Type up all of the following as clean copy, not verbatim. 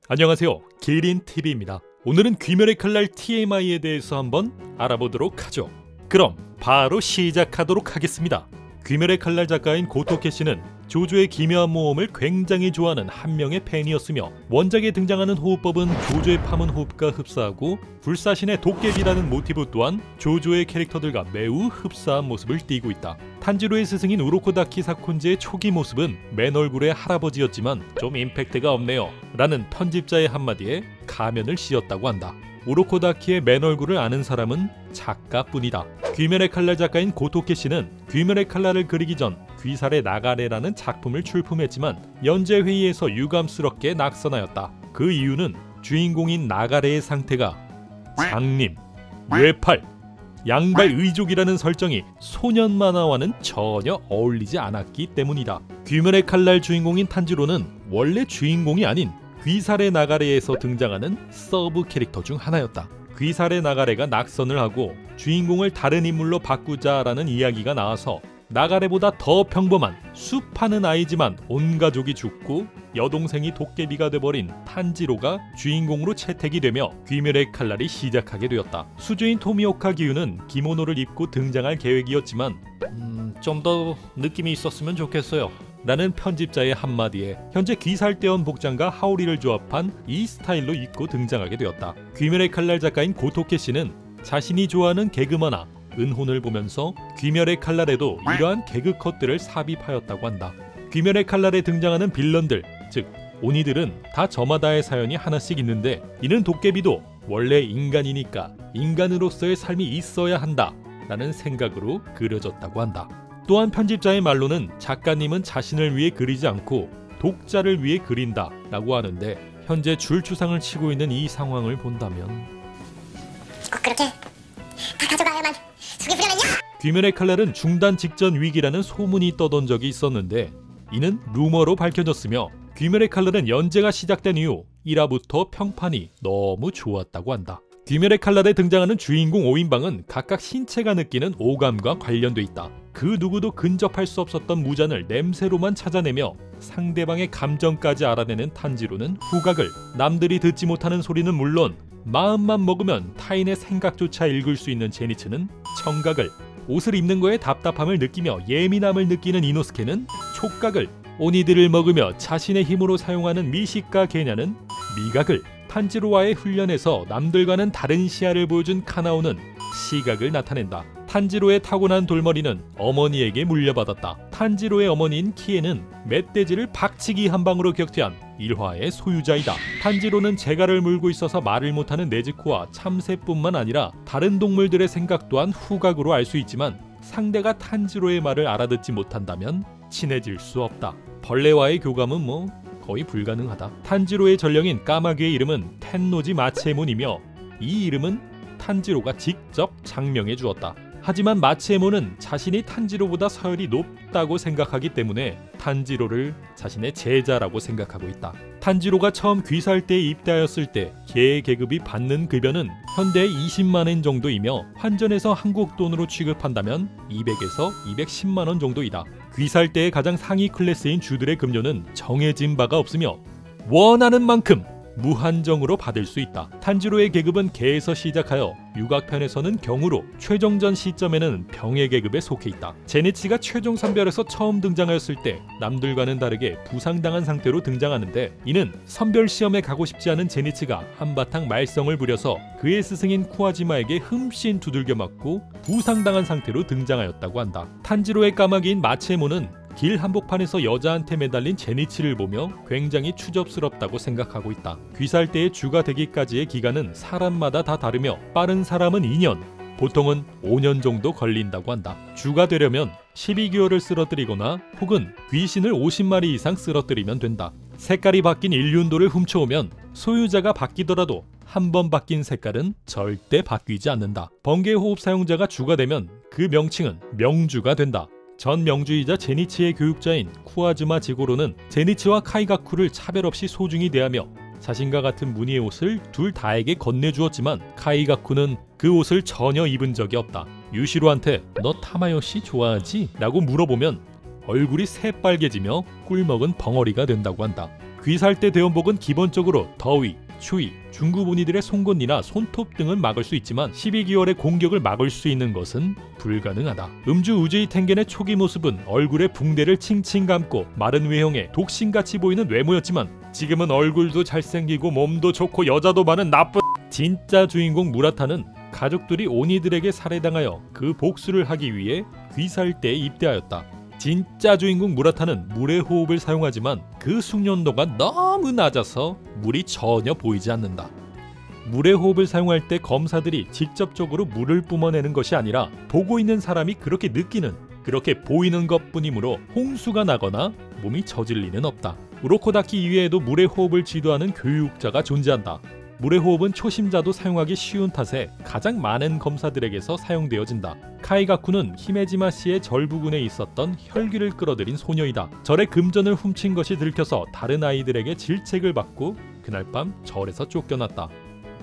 안녕하세요, 기린TV입니다. 오늘은 귀멸의 칼날 TMI에 대해서 한번 알아보도록 하죠. 그럼 바로 시작하도록 하겠습니다. 귀멸의 칼날 작가인 고토케 씨는 조조의 기묘한 모험을 굉장히 좋아하는 한 명의 팬이었으며, 원작에 등장하는 호흡법은 조조의 파문 호흡과 흡사하고 불사신의 도깨비라는 모티브 또한 조조의 캐릭터들과 매우 흡사한 모습을 띠고 있다. 탄지로의 스승인 우로코다키 사콘지의 초기 모습은 맨 얼굴의 할아버지였지만 좀 임팩트가 없네요 라는 편집자의 한마디에 가면을 씌웠다고 한다. 우로코다키의 맨 얼굴을 아는 사람은 작가뿐이다. 귀멸의 칼날 작가인 고토케 씨는 귀멸의 칼날을 그리기 전 귀살의 나가레라는 작품을 출품했지만 연재회의에서 유감스럽게 낙선하였다. 그 이유는 주인공인 나가레의 상태가 장님, 뇌팔, 양발 의족이라는 설정이 소년 만화와는 전혀 어울리지 않았기 때문이다. 귀멸의 칼날 주인공인 탄지로는 원래 주인공이 아닌 귀살의 나가레에서 등장하는 서브 캐릭터 중 하나였다. 귀살의 나가레가 낙선을 하고 주인공을 다른 인물로 바꾸자라는 이야기가 나와서 나가레보다 더 평범한 숲 파는 아이지만 온 가족이 죽고 여동생이 도깨비가 돼버린 탄지로가 주인공으로 채택이 되며 귀멸의 칼날이 시작하게 되었다. 수주인 토미오카 기우는 기모노를 입고 등장할 계획이었지만 좀 더 느낌이 있었으면 좋겠어요 라는 편집자의 한마디에 현재 귀살대원 복장과 하오리를 조합한 이 스타일로 입고 등장하게 되었다. 귀멸의 칼날 작가인 고토케 씨는 자신이 좋아하는 개그 만화 은혼을 보면서 귀멸의 칼날에도 이러한 개그 컷들을 삽입하였다고 한다. 귀멸의 칼날에 등장하는 빌런들, 즉 오니들은 다 저마다의 사연이 하나씩 있는데, 이는 도깨비도 원래 인간이니까 인간으로서의 삶이 있어야 한다 라는 생각으로 그려졌다고 한다. 또한 편집자의 말로는 작가님은 자신을 위해 그리지 않고 독자를 위해 그린다 라고 하는데, 현재 줄추상을 치고 있는 이 상황을 본다면 꼭 그렇게 다 가져가야만 속이 후련하냐? 귀멸의 칼날은 중단 직전 위기라는 소문이 떠돈 적이 있었는데 이는 루머로 밝혀졌으며, 귀멸의 칼날은 연재가 시작된 이후 1화부터 평판이 너무 좋았다고 한다. 귀멸의 칼날에 등장하는 주인공 5인방은 각각 신체가 느끼는 오감과 관련돼 있다. 그 누구도 근접할 수 없었던 무잔을 냄새로만 찾아내며 상대방의 감정까지 알아내는 탄지로는 후각을, 남들이 듣지 못하는 소리는 물론 마음만 먹으면 타인의 생각조차 읽을 수 있는 제니츠는 청각을, 옷을 입는 거에 답답함을 느끼며 예민함을 느끼는 이노스케는 촉각을, 오니들을 먹으며 자신의 힘으로 사용하는 미식가 게냐는 미각을, 탄지로와의 훈련에서 남들과는 다른 시야를 보여준 카나오는 시각을 나타낸다. 탄지로의 타고난 돌머리는 어머니에게 물려받았다. 탄지로의 어머니인 키에는 멧돼지를 박치기 한 방으로 격퇴한 일화의 소유자이다. 탄지로는 재갈을 물고 있어서 말을 못하는 네즈코와 참새뿐만 아니라 다른 동물들의 생각 또한 후각으로 알 수 있지만, 상대가 탄지로의 말을 알아듣지 못한다면 친해질 수 없다. 벌레와의 교감은 거의 불가능하다. 탄지로의 전령인 까마귀의 이름은 텐노지 마치에몬이며 이 이름은 탄지로가 직접 장명해 주었다. 하지만 마치에몬은 자신이 탄지로보다 서열이 높다고 생각하기 때문에 탄지로를 자신의 제자라고 생각하고 있다. 탄지로가 처음 귀살대에 입대하였을 때 개의 계급이 받는 급여는 현대의 20만엔 정도이며 환전해서 한국 돈으로 취급한다면 200에서 210만원 정도이다. 귀살대의 가장 상위 클래스인 주들의 급료는 정해진 바가 없으며 원하는 만큼 무한정으로 받을 수 있다. 탄지로의 계급은 개에서 시작하여 육악편에서는 경으로, 최종전 시점에는 병의 계급에 속해 있다. 제니치가 최종 선별에서 처음 등장하였을 때 남들과는 다르게 부상당한 상태로 등장하는데, 이는 선별 시험에 가고 싶지 않은 제니치가 한바탕 말썽을 부려서 그의 스승인 쿠아지마에게 흠씬 두들겨 맞고 부상당한 상태로 등장하였다고 한다. 탄지로의 까마귀인 마체모는 길 한복판에서 여자한테 매달린 제니치를 보며 굉장히 추접스럽다고 생각하고 있다. 귀살대의 주가 되기까지의 기간은 사람마다 다 다르며 빠른 사람은 2년, 보통은 5년 정도 걸린다고 한다. 주가 되려면 12개월을 쓰러뜨리거나 혹은 귀신을 50마리 이상 쓰러뜨리면 된다. 색깔이 바뀐 일륜도를 훔쳐오면 소유자가 바뀌더라도 한 번 바뀐 색깔은 절대 바뀌지 않는다. 번개호흡 사용자가 주가 되면 그 명칭은 명주가 된다. 전 명주이자 제니치의 교육자인 쿠아즈마 지고로는 제니치와 카이가쿠를 차별 없이 소중히 대하며 자신과 같은 무늬의 옷을 둘 다에게 건네주었지만, 카이가쿠는 그 옷을 전혀 입은 적이 없다. 유시로한테 너 타마요시 좋아하지? 라고 물어보면 얼굴이 새빨개지며 꿀먹은 벙어리가 된다고 한다. 귀살대 대원복은 기본적으로 더위, 추위, 중구본이들의 송곳니나 손톱 등은 막을 수 있지만 12개월의 공격을 막을 수 있는 것은 불가능하다. 음주 우즈이 텐겐의 초기 모습은 얼굴에 붕대를 칭칭 감고 마른 외형에 독신같이 보이는 외모였지만 지금은 얼굴도 잘생기고 몸도 좋고 여자도 많은 나쁜 진짜 주인공 무라타는 가족들이 오니들에게 살해당하여 그 복수를 하기 위해 귀살대에 입대하였다. 진짜 주인공 무라타는 물의 호흡을 사용하지만 그 숙련도가 너무 낮아서 물이 전혀 보이지 않는다. 물의 호흡을 사용할 때 검사들이 직접적으로 물을 뿜어내는 것이 아니라 보고 있는 사람이 그렇게 느끼는, 그렇게 보이는 것뿐이므로 홍수가 나거나 몸이 젖을 리는 없다. 우로코다키 이외에도 물의 호흡을 지도하는 교육자가 존재한다. 물의 호흡은 초심자도 사용하기 쉬운 탓에 가장 많은 검사들에게서 사용되어진다. 카이가쿠는 히메지마 씨의 절 부근에 있었던 혈기를 끌어들인 소녀이다. 절의 금전을 훔친 것이 들켜서 다른 아이들에게 질책을 받고 그날 밤 절에서 쫓겨났다.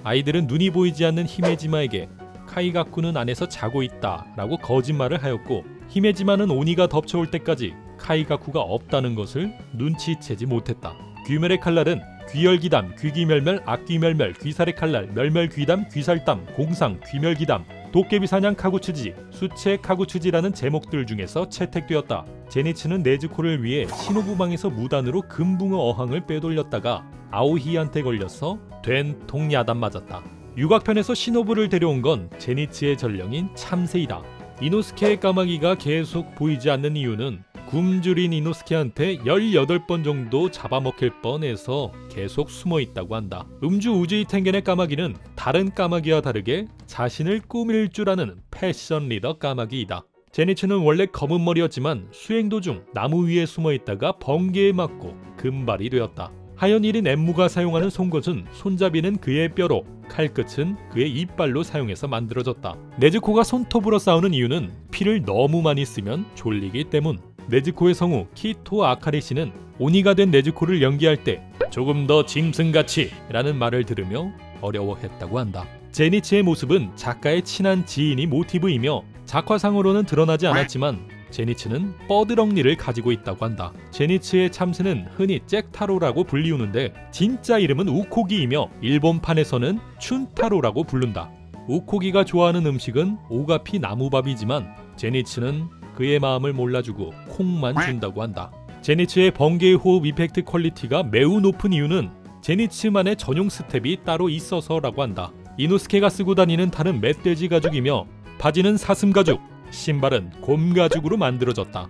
아이들은 눈이 보이지 않는 히메지마에게 카이가쿠는 안에서 자고 있다 라고 거짓말을 하였고, 히메지마는 오니가 덮쳐올 때까지 카이가쿠가 없다는 것을 눈치채지 못했다. 귀멸의 칼날은 귀열기담, 귀기멸멸, 악귀멸멸, 귀살의 칼날, 멸멸귀담, 귀살담, 공상, 귀멸기담, 도깨비사냥 카구츠지, 수채 카구츠지라는 제목들 중에서 채택되었다. 제니츠는 네즈코를 위해 신호부방에서 무단으로 금붕어 어항을 빼돌렸다가 아오히한테 걸려서 된통 야단 맞았다. 육악편에서 신호부를 데려온 건 제니츠의 전령인 참새이다. 이노스케의 까마귀가 계속 보이지 않는 이유는 굶주린 이노스케한테 18번 정도 잡아먹힐 뻔해서 계속 숨어있다고 한다. 음주 우즈이 텐겐의 까마귀는 다른 까마귀와 다르게 자신을 꾸밀 줄 아는 패션 리더 까마귀이다. 제니츠는 원래 검은 머리였지만 수행 도중 나무 위에 숨어있다가 번개에 맞고 금발이 되었다. 하연일인 엠무가 사용하는 송곳은 손잡이는 그의 뼈로, 칼끝은 그의 이빨로 사용해서 만들어졌다. 네즈코가 손톱으로 싸우는 이유는 피를 너무 많이 쓰면 졸리기 때문. 네즈코의 성우 키토 아카리 씨는 오니가 된 네즈코를 연기할 때 조금 더 짐승같이 라는 말을 들으며 어려워했다고 한다. 제니츠의 모습은 작가의 친한 지인이 모티브이며 작화상으로는 드러나지 않았지만 제니츠는 뻐드렁니를 가지고 있다고 한다. 제니츠의 참새는 흔히 잭타로라고 불리우는데 진짜 이름은 우코기이며 일본판에서는 춘타로라고 부른다. 우코기가 좋아하는 음식은 오가피 나무밥이지만 제니츠는 그의 마음을 몰라주고 콩만 준다고 한다. 제니츠의 번개의 호흡 이펙트 퀄리티가 매우 높은 이유는 제니츠만의 전용 스텝이 따로 있어서라고 한다. 이노스케가 쓰고 다니는 탈은 멧돼지 가죽이며 바지는 사슴 가죽, 신발은 곰 가죽으로 만들어졌다.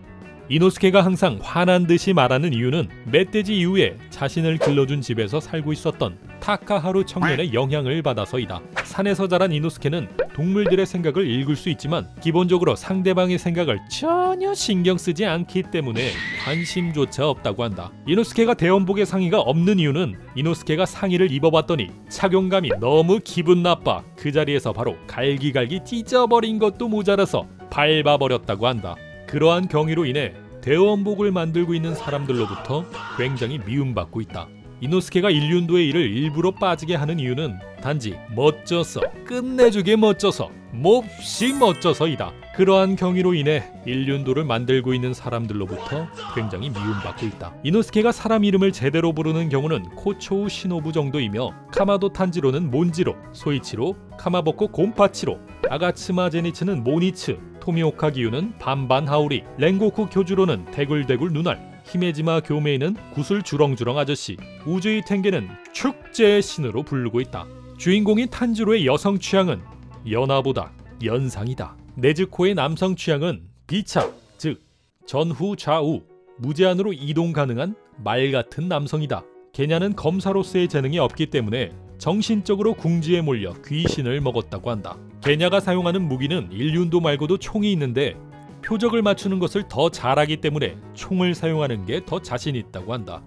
이노스케가 항상 화난 듯이 말하는 이유는 멧돼지 이후에 자신을 길러준 집에서 살고 있었던 타카하루 청년의 영향을 받아서이다. 산에서 자란 이노스케는 동물들의 생각을 읽을 수 있지만 기본적으로 상대방의 생각을 전혀 신경 쓰지 않기 때문에 관심조차 없다고 한다. 이노스케가 대원복의 상의가 없는 이유는 이노스케가 상의를 입어봤더니 착용감이 너무 기분 나빠 그 자리에서 바로 갈기갈기 찢어버린 것도 모자라서 밟아버렸다고 한다. 그러한 경위로 인해 대원복을 만들고 있는 사람들로부터 굉장히 미움받고 있다. 이노스케가 일륜도의 일을 일부러 빠지게 하는 이유는 단지 멋져서, 끝내주게 멋져서, 몹시 멋져서이다. 그러한 경위로 인해 일륜도를 만들고 있는 사람들로부터 굉장히 미움받고 있다. 이노스케가 사람 이름을 제대로 부르는 경우는 코초우 시노부 정도이며 카마도 탄지로는 몬지로, 소이치로, 카마보코 곰파치로, 아가츠마 제니츠는 모니츠, 토미오카 기유는 반반 하오리, 랭고쿠 교주로는 대굴대굴 눈알, 히메지마 교메이는 구슬 주렁주렁 아저씨, 우즈이 텐게는 축제의 신으로 부르고 있다. 주인공인 탄지로의 여성 취향은 연하보다 연상이다. 네즈코의 남성 취향은 비착, 즉 전후 좌우 무제한으로 이동 가능한 말 같은 남성이다. 게냐는 검사로서의 재능이 없기 때문에 정신적으로 궁지에 몰려 귀신을 먹었다고 한다. 게냐가 사용하는 무기는 일륜도 말고도 총이 있는데 표적을 맞추는 것을 더 잘하기 때문에 총을 사용하는 게 더 자신 있다고 한다.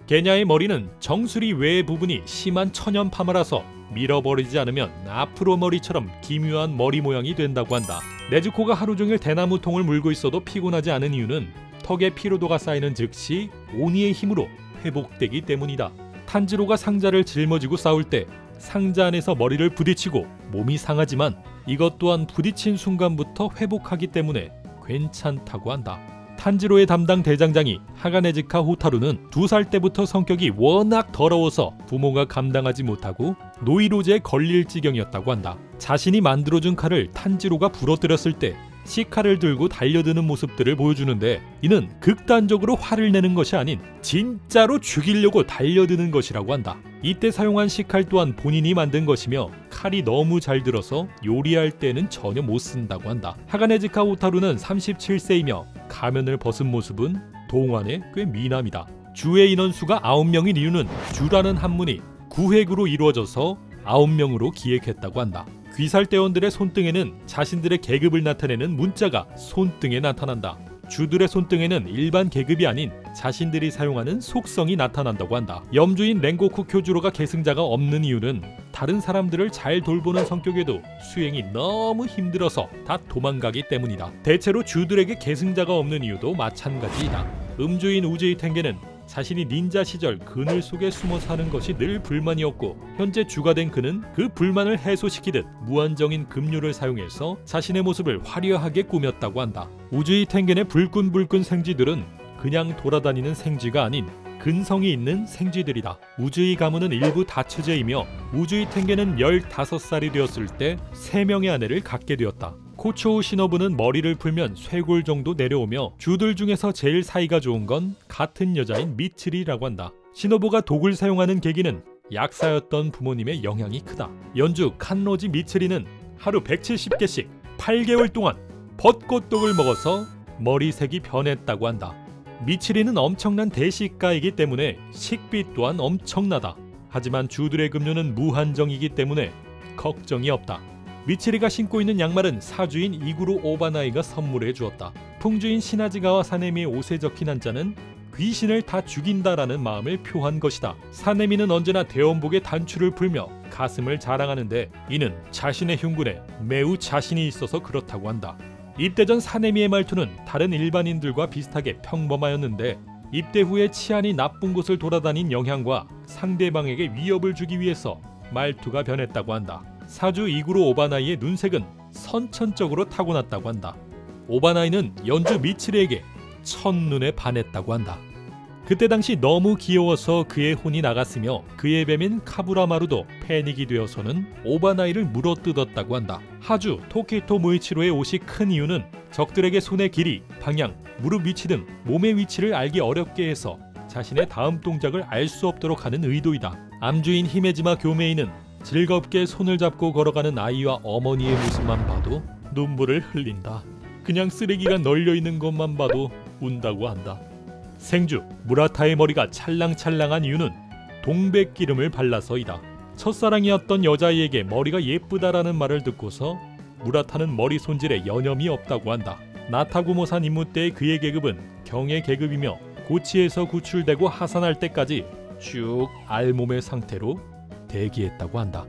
게냐의 머리는 정수리 외의 부분이 심한 천연 파마라서 밀어버리지 않으면 앞으로 머리처럼 기묘한 머리 모양이 된다고 한다. 네즈코가 하루 종일 대나무 통을 물고 있어도 피곤하지 않은 이유는 턱에 피로도가 쌓이는 즉시 오니의 힘으로 회복되기 때문이다. 탄지로가 상자를 짊어지고 싸울 때 상자 안에서 머리를 부딪히고 몸이 상하지만 이것 또한 부딪힌 순간부터 회복하기 때문에 괜찮다고 한다. 탄지로의 담당 대장장이 하가네즈카 호타루는 2살 때부터 성격이 워낙 더러워서 부모가 감당하지 못하고 노이로제에 걸릴 지경이었다고 한다. 자신이 만들어준 칼을 탄지로가 부러뜨렸을 때 시칼을 들고 달려드는 모습들을 보여주는데 이는 극단적으로 화를 내는 것이 아닌 진짜로 죽이려고 달려드는 것이라고 한다. 이때 사용한 시칼 또한 본인이 만든 것이며 칼이 너무 잘 들어서 요리할 때는 전혀 못 쓴다고 한다. 하가네즈카 호타루는 37세이며 가면을 벗은 모습은 동안에 꽤 미남이다. 주의 인원수가 9명인 이유는 주라는 한문이 9획으로 이루어져서 9명으로 기획했다고 한다. 귀살대원들의 손등에는 자신들의 계급을 나타내는 문자가 손등에 나타난다. 주들의 손등에는 일반 계급이 아닌 자신들이 사용하는 속성이 나타난다고 한다. 염주인 랭고쿠 쿄주로가 계승자가 없는 이유는 다른 사람들을 잘 돌보는 성격에도 수행이 너무 힘들어서 다 도망가기 때문이다. 대체로 주들에게 계승자가 없는 이유도 마찬가지이다. 음주인 우즈이 텐게는 자신이 닌자 시절 그늘 속에 숨어 사는 것이 늘 불만이었고 현재 주가 된 그는 그 불만을 해소시키듯 무한정인 급류를 사용해서 자신의 모습을 화려하게 꾸몄다고 한다. 우즈이 텐겐의 불끈불끈 생쥐들은 그냥 돌아다니는 생쥐가 아닌 근성이 있는 생쥐들이다. 우즈이 가문은 일부 다처제이며 우즈이 텐겐은 15살이 되었을 때 3명의 아내를 갖게 되었다. 코초우 시노부는 머리를 풀면 쇄골 정도 내려오며 주들 중에서 제일 사이가 좋은 건 같은 여자인 미츠리라고 한다. 시노부가 독을 사용하는 계기는 약사였던 부모님의 영향이 크다. 연주 칸로지 미츠리는 하루 170개씩 8개월 동안 벚꽃독을 먹어서 머리색이 변했다고 한다. 미츠리는 엄청난 대식가이기 때문에 식비 또한 엄청나다. 하지만 주들의 급료는 무한정이기 때문에 걱정이 없다. 미츠리가 신고 있는 양말은 사주인 이구로 오바나이가 선물해 주었다. 풍주인 시나지가와 사네미의 옷에 적힌 한자는 귀신을 다 죽인다라는 마음을 표한 것이다. 사네미는 언제나 대원복의 단추를 풀며 가슴을 자랑하는데 이는 자신의 흉군에 매우 자신이 있어서 그렇다고 한다. 입대 전 사네미의 말투는 다른 일반인들과 비슷하게 평범하였는데 입대 후에 치안이 나쁜 곳을 돌아다닌 영향과 상대방에게 위협을 주기 위해서 말투가 변했다고 한다. 사주 이구로 오바나이의 눈색은 선천적으로 타고났다고 한다. 오바나이는 연주 미츠리에게 첫눈에 반했다고 한다. 그때 당시 너무 귀여워서 그의 혼이 나갔으며 그의 뱀인 카부라마루도 패닉이 되어서는 오바나이를 물어뜯었다고 한다. 하주 토키토 무이치로의 옷이 큰 이유는 적들에게 손의 길이, 방향, 무릎 위치 등 몸의 위치를 알기 어렵게 해서 자신의 다음 동작을 알 수 없도록 하는 의도이다. 암주인 히메지마 교메이는 즐겁게 손을 잡고 걸어가는 아이와 어머니의 모습만 봐도 눈물을 흘린다. 그냥 쓰레기가 널려있는 것만 봐도 운다고 한다. 생주 무라타의 머리가 찰랑찰랑한 이유는 동백기름을 발라서이다. 첫사랑이었던 여자아이에게 머리가 예쁘다라는 말을 듣고서 무라타는 머리 손질에 여념이 없다고 한다. 나타구모산 임무 때의 그의 계급은 경의 계급이며 고치에서 구출되고 하산할 때까지 쭉 알몸의 상태로 대기했다고 한다.